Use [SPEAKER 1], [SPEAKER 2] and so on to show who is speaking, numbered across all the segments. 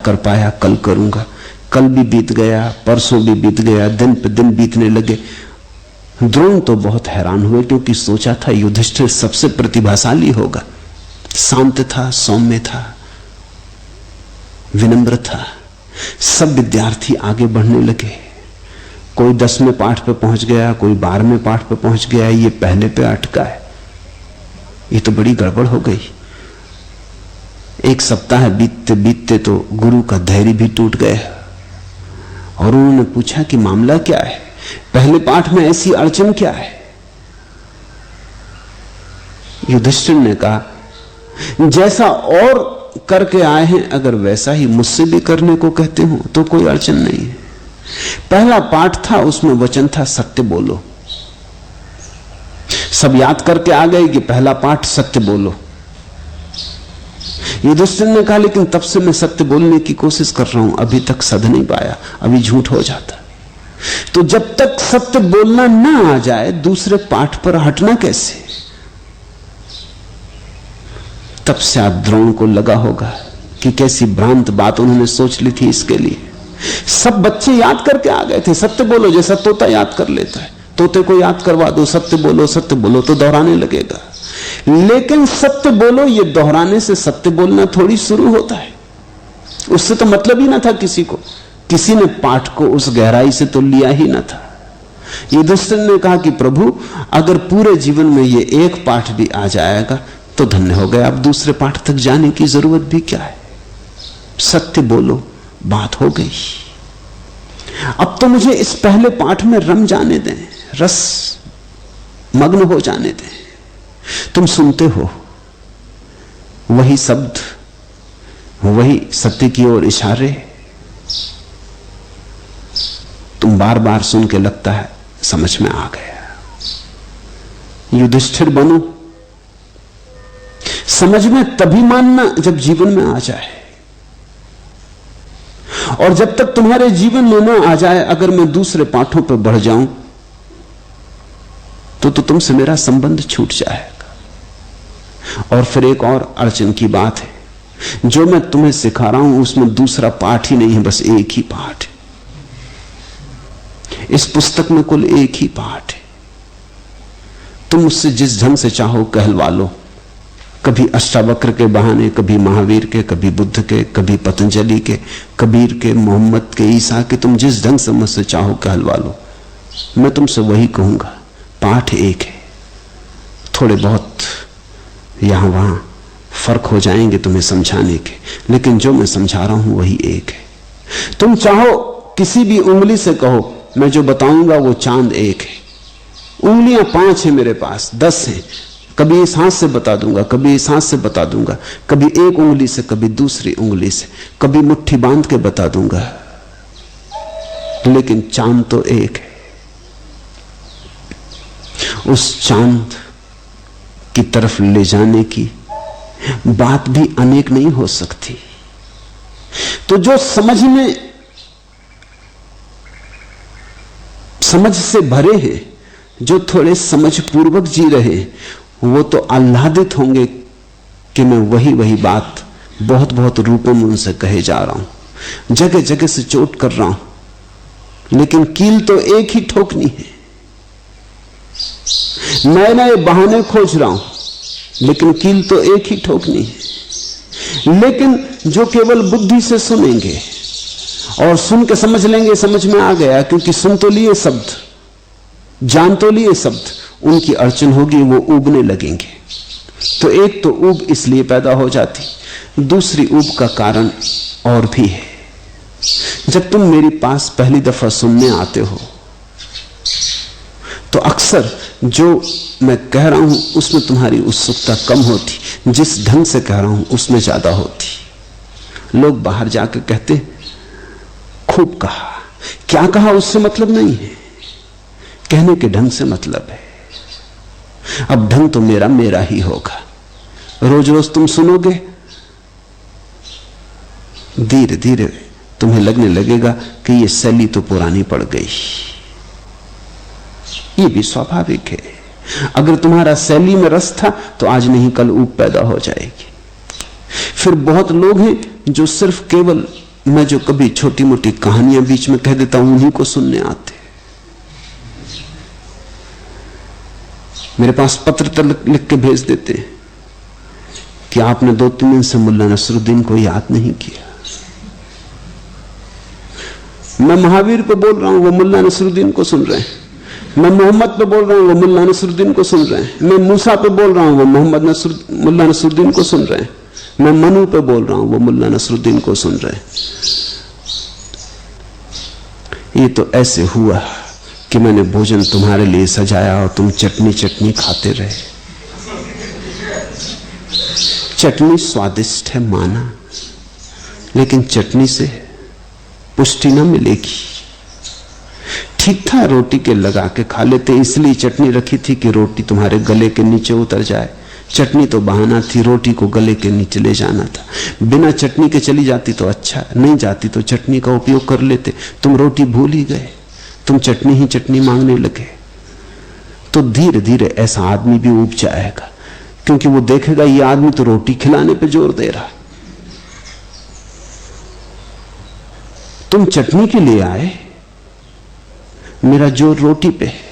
[SPEAKER 1] कर पाया, कल करूंगा। कल भी बीत गया, परसों भी बीत गया, दिन पे दिन बीतने लगे। द्रोण तो बहुत हैरान हुए, क्योंकि सोचा था युधिष्ठिर सबसे प्रतिभाशाली होगा। शांत था, सौम्य था, विनम्र था। सब विद्यार्थी आगे बढ़ने लगे। कोई 10वें पाठ पे पहुंच गया, कोई 12वें पाठ पे पहुंच गया, ये पहले पे अटका है। ये तो बड़ी गड़बड़ हो गई। एक सप्ताह बीतते बीतते तो गुरु का धैर्य भी टूट गया और उन्होंने पूछा कि मामला क्या है, पहले पाठ में ऐसी अड़चन क्या है। युधिष्ठिर ने कहा, जैसा और करके आए हैं अगर वैसा ही मुझसे भी करने को कहते हो तो कोई अड़चन नहीं है। पहला पाठ था, उसमें वचन था सत्य बोलो। सब याद करके आ गए कि पहला पाठ सत्य बोलो। युधिष्ठिर ने कहा, लेकिन तब से मैं सत्य बोलने की कोशिश कर रहा हूं, अभी तक सध नहीं पाया, अभी झूठ हो जाता। तो जब तक सत्य बोलना ना आ जाए दूसरे पाठ पर हटना कैसे। तब से आप द्रोण को लगा होगा कि कैसी भ्रांत बात उन्होंने सोच ली थी। इसके लिए सब बच्चे याद करके आ गए थे, सत्य बोलो, जैसा तोता याद कर लेता है। तोते को याद करवा दो सत्य बोलो तो दोहराने लगेगा। लेकिन सत्य बोलो ये दोहराने से सत्य बोलना थोड़ी शुरू होता है। उससे तो मतलब ही ना था किसी को, किसी ने पाठ को उस गहराई से तो लिया ही ना था। युधिष्ठिर ने कहा कि प्रभु अगर पूरे जीवन में ये एक पाठ भी आ जाएगा तो धन्य हो गया, अब दूसरे पाठ तक जाने की जरूरत भी क्या है। सत्य बोलो, बात हो गई। अब तो मुझे इस पहले पाठ में रम जाने दें, रस मग्न हो जाने दें। तुम सुनते हो वही शब्द, वही सत्य की ओर इशारे, तुम बार बार सुन के लगता है समझ में आ गया। युधिष्ठिर बनो, समझ में तभी मानना जब जीवन में आ जाए, और जब तक तुम्हारे जीवन में ना आ जाए, अगर मैं दूसरे पाठों पर बढ़ जाऊं तो तुमसे मेरा संबंध छूट जाएगा। और फिर एक और अड़चन की बात है, जो मैं तुम्हें सिखा रहा हूं उसमें दूसरा पाठ ही नहीं है, बस एक ही पाठ है। इस पुस्तक में कुल एक ही पाठ है। तुम मुझसे जिस ढंग से चाहो कहलवा लो, कभी अष्टावक्र के बहाने, कभी महावीर के, कभी बुद्ध के, कभी पतंजलि के, कबीर के, मोहम्मद के, ईसा के, तुम जिस ढंग से मुझसे चाहो कहलवा लो, मैं तुमसे वही कहूंगा। पाठ एक है। थोड़े बहुत यहां वहां फर्क हो जाएंगे तुम्हें समझाने के, लेकिन जो मैं समझा रहा हूं वही एक है। तुम चाहो किसी भी उंगली से कहो, मैं जो बताऊंगा वो चांद एक है। उंगलियां 5 हैं मेरे पास, 10 हैं, कभी इस हाथ से बता दूंगा, कभी इस हाथ से बता दूंगा, कभी एक उंगली से, कभी दूसरी उंगली से, कभी मुट्ठी बांध के बता दूंगा, लेकिन चांद तो एक है। उस चांद की तरफ ले जाने की बात भी अनेक नहीं हो सकती। तो जो समझ से भरे हैं, जो थोड़े समझ पूर्वक जी रहे हैं, वो तो आह्लादित होंगे कि मैं वही बात बहुत बहुत रूपों में उनसे कहे जा रहा हूं, जगह जगह से चोट कर रहा हूं, लेकिन कील तो एक ही ठोकनी है। नए नए बहाने खोज रहा हूं, लेकिन कील तो एक ही ठोकनी है। लेकिन जो केवल बुद्धि से सुनेंगे और सुन के समझ लेंगे, समझ में आ गया, क्योंकि सुन तो लिए शब्द, जान तो लिए शब्द, उनकी अड़चन होगी, वो ऊबने लगेंगे। तो एक तो ऊब इसलिए पैदा हो जाती, दूसरी ऊब का कारण और भी है। जब तुम मेरी पास पहली दफा सुनने आते हो तो अक्सर जो मैं कह रहा हूं उसमें तुम्हारी उत्सुकता कम होती, जिस ढंग से कह रहा हूं उसमें ज्यादा होती। लोग बाहर जाकर कहते खूब कहा, क्या कहा उससे मतलब नहीं है, कहने के ढंग से मतलब है। अब ढंग तो मेरा ही होगा। रोज रोज तुम सुनोगे, धीरे धीरे तुम्हें लगने लगेगा कि ये शैली तो पुरानी पड़ गई। ये भी स्वाभाविक है। अगर तुम्हारा शैली में रस था तो आज नहीं कल ऊब पैदा हो जाएगी। फिर बहुत लोग हैं जो सिर्फ केवल मैं जो कभी छोटी मोटी कहानियां बीच में कह देता हूं, उन्हीं को सुनने आते। मेरे पास पत्र तक लिख के भेज देते हैं कि आपने 2-3 दिन से मुल्ला नसरुद्दीन को याद नहीं किया। मैं महावीर पे बोल रहा हूं, वो मुल्ला नसरुद्दीन को सुन रहे हैं। मैं मोहम्मद पे बोल रहा हूं, वो मुल्ला नसरुद्दीन को सुन रहे हैं। मैं मूसा पे बोल रहा हूं, वो मुल्ला नसरुद्दीन को सुन रहे हैं। मैं मनु पे बोल रहा हूं, वो मुल्ला नसरुद्दीन को सुन रहे हैं। ये तो ऐसे हुआ कि मैंने भोजन तुम्हारे लिए सजाया और तुम चटनी चटनी खाते रहे। चटनी स्वादिष्ट है माना, लेकिन चटनी से पुष्टि न मिलेगी। ठीक था, रोटी के लगा के खा लेते, इसलिए चटनी रखी थी कि रोटी तुम्हारे गले के नीचे उतर जाए। चटनी तो बहाना थी, रोटी को गले के नीचे ले जाना था। बिना चटनी के चली जाती तो अच्छा, नहीं जाती तो चटनी का उपयोग कर लेते। तुम रोटी भूल ही गए, तुम चटनी ही चटनी मांगने लगे। तो धीरे धीरे ऐसा आदमी भी उब जाएगा, क्योंकि वो देखेगा ये आदमी तो रोटी खिलाने पे जोर दे रहा। तुम चटनी के लिए आए, मेरा जोर रोटी पे है।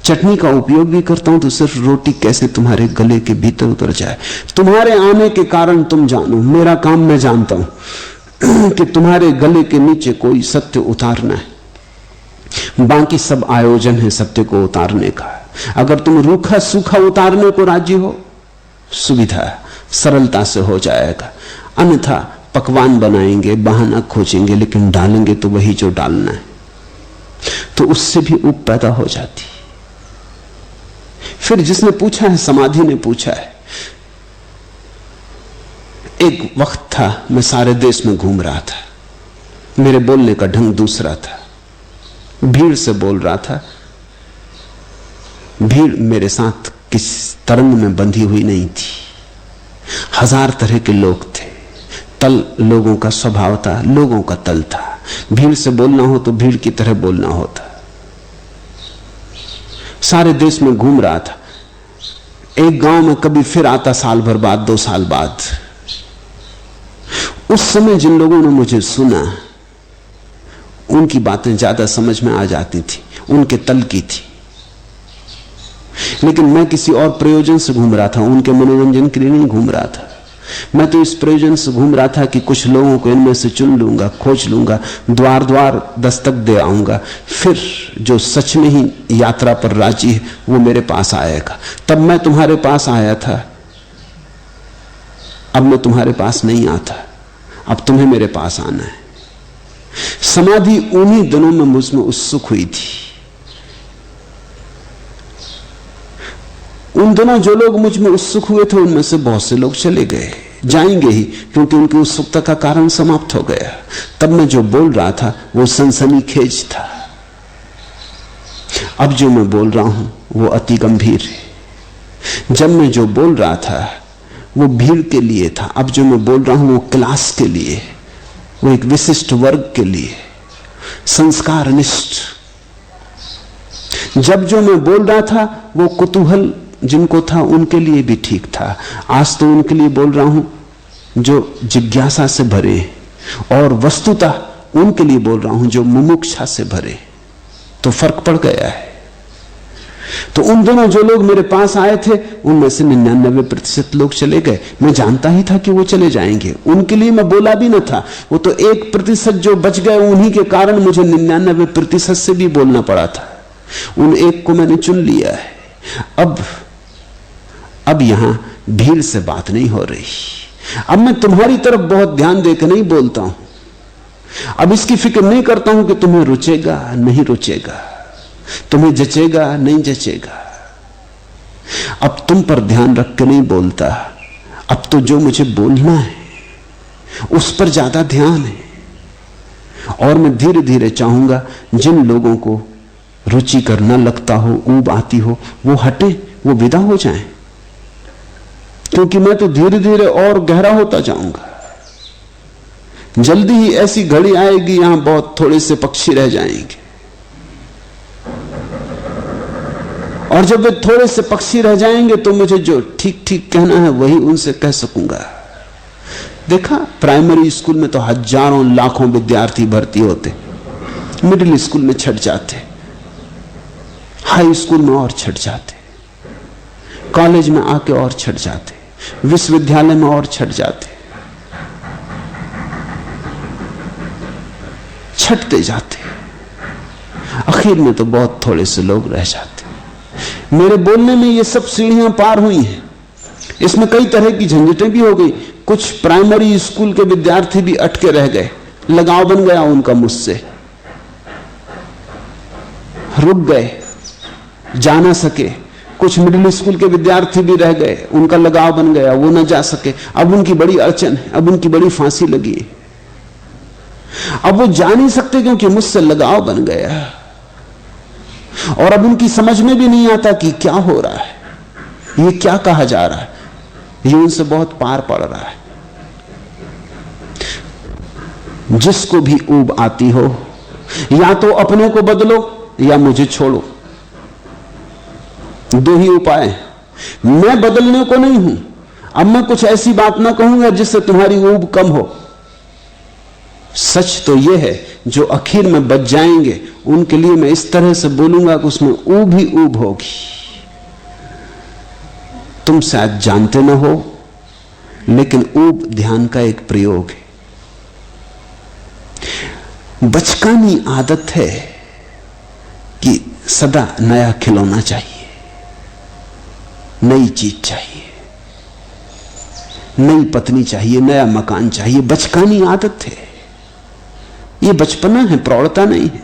[SPEAKER 1] चटनी का उपयोग भी करता हूं तो सिर्फ रोटी कैसे तुम्हारे गले के भीतर उतर जाए। तुम्हारे आने के कारण तुम जानो, मेरा काम मैं जानता हूं कि तुम्हारे गले के नीचे कोई सत्य उतारना है। बाकी सब आयोजन है सत्य को उतारने का। अगर तुम रूखा सूखा उतारने को राजी हो, सुविधा सरलता से हो जाएगा। अन्यथा पकवान बनाएंगे, बहाना खोजेंगे, लेकिन डालेंगे तो वही जो डालना है। तो उससे भी उब पैदा हो जाती। फिर जिसने पूछा है, समाधि ने पूछा है। एक वक्त था मैं सारे देश में घूम रहा था, मेरे बोलने का ढंग दूसरा था, भीड़ से बोल रहा था। भीड़ मेरे साथ किस तरंग में बंधी हुई नहीं थी। 1000 तरह के लोग थे। तल लोगों का स्वभाव था, लोगों का तल था। भीड़ से बोलना हो तो भीड़ की तरह बोलना होता। सारे देश में घूम रहा था। एक गांव में कभी फिर आता, साल भर बाद, 2 साल बाद। उस समय जिन लोगों ने मुझे सुना, उनकी बातें ज्यादा समझ में आ जाती थी, उनके तल की थी। लेकिन मैं किसी और प्रयोजन से घूम रहा था, उनके मनोरंजन के लिए नहीं घूम रहा था। मैं तो इस प्रयोजन से घूम रहा था कि कुछ लोगों को इनमें से चुन लूंगा, खोज लूंगा, द्वार द्वार दस्तक दे आऊंगा। फिर जो सच में ही यात्रा पर राजी है वो मेरे पास आएगा। तब मैं तुम्हारे पास आया था, अब मैं तुम्हारे पास नहीं आता, अब तुम्हें मेरे पास आना है। समाधि उन्हीं दिनों में मुझमें उत्सुक हुई थी। उन दिनों जो लोग मुझ में उत्सुक हुए थे, उनमें से बहुत से लोग चले गए, जाएंगे ही, क्योंकि उनकी उत्सुकता का कारण समाप्त हो गया। तब मैं जो बोल रहा था वो सनसनीखेज था। अब जो मैं बोल रहा हूं वो अति गंभीर है। जब मैं जो बोल रहा था वो भीड़ के लिए था, अब जो मैं बोल रहा हूं वो क्लास के लिए, वो एक विशिष्ट वर्ग के लिए, संस्कारनिष्ठ। जब जो मैं बोल रहा था वो कुतूहल जिनको था उनके लिए भी ठीक था। आज तो उनके लिए बोल रहा हूं जो जिज्ञासा से भरे, और वस्तुतः उनके लिए बोल रहा हूं जो मुमुक्षा से भरे। तो फर्क पड़ गया है। तो उन दोनों जो लोग मेरे पास आए थे, उनमें से 99% लोग चले गए। मैं जानता ही था कि वो चले जाएंगे, उनके लिए मैं बोला भी न था। वो तो 1% जो बच गए, उन्हीं के कारण मुझे 99% से भी बोलना पड़ा था। उन एक को मैंने चुन लिया है। अब यहां भीड़ से बात नहीं हो रही। अब मैं तुम्हारी तरफ बहुत ध्यान देकर नहीं बोलता हूं। अब इसकी फिक्र नहीं करता हूं कि तुम्हें रुचेगा नहीं रुचेगा, तुम्हें जचेगा नहीं जचेगा। अब तुम पर ध्यान रख के नहीं बोलता। अब तो जो मुझे बोलना है उस पर ज्यादा ध्यान है। और मैं धीरे धीरे चाहूंगा जिन लोगों को रुचिकर न लगता हो, ऊब आती हो, वो हटे, वो विदा हो जाएं। क्योंकि मैं तो धीरे धीरे और गहरा होता जाऊंगा। जल्दी ही ऐसी घड़ी आएगी यहां बहुत थोड़े से पक्षी रह जाएंगे, और जब वे थोड़े से पक्षी रह जाएंगे तो मुझे जो ठीक ठीक कहना है वही उनसे कह सकूंगा। देखा, प्राइमरी स्कूल में तो हजारों लाखों विद्यार्थी भर्ती होते, मिडिल स्कूल में छट जाते, हाई स्कूल में और छट जाते, कॉलेज में आके और छट जाते, विश्वविद्यालय में और छट जाते, छटते जाते, आखिर में तो बहुत थोड़े से लोग रह जाते। मेरे बोलने में ये सब सीढ़ियां पार हुई हैं, इसमें कई तरह की झंझटें भी हो गई। कुछ प्राइमरी स्कूल के विद्यार्थी भी अटके रह गए, लगाव बन गया उनका मुझसे, रुक गए, जा ना सके। कुछ मिडिल स्कूल के विद्यार्थी भी रह गए, उनका लगाव बन गया, वो ना जा सके। अब उनकी बड़ी अड़चन है, अब उनकी बड़ी फांसी लगी है। अब वो जा नहीं सकते क्योंकि मुझसे लगाव बन गया, और अब उनकी समझ में भी नहीं आता कि क्या हो रहा है, ये क्या कहा जा रहा है, ये उनसे बहुत पार पड़ रहा है। जिसको भी ऊब आती हो, या तो अपने को बदलो या मुझे छोड़ो, दो ही उपाय हैं। मैं बदलने को नहीं हूं, अब मैं कुछ ऐसी बात ना कहूंगा जिससे तुम्हारी ऊब कम हो। सच तो यह है, जो आखिर में बच जाएंगे उनके लिए मैं इस तरह से बोलूंगा कि उसमें ऊब ही ऊब होगी। तुम शायद जानते ना हो, लेकिन ऊब ध्यान का एक प्रयोग है। बचकानी आदत है कि सदा नया खिलौना चाहिए, नई चीज चाहिए, नई पत्नी चाहिए, नया मकान चाहिए। बचकानी आदत है, ये बचपना है, प्रौढ़ता नहीं है।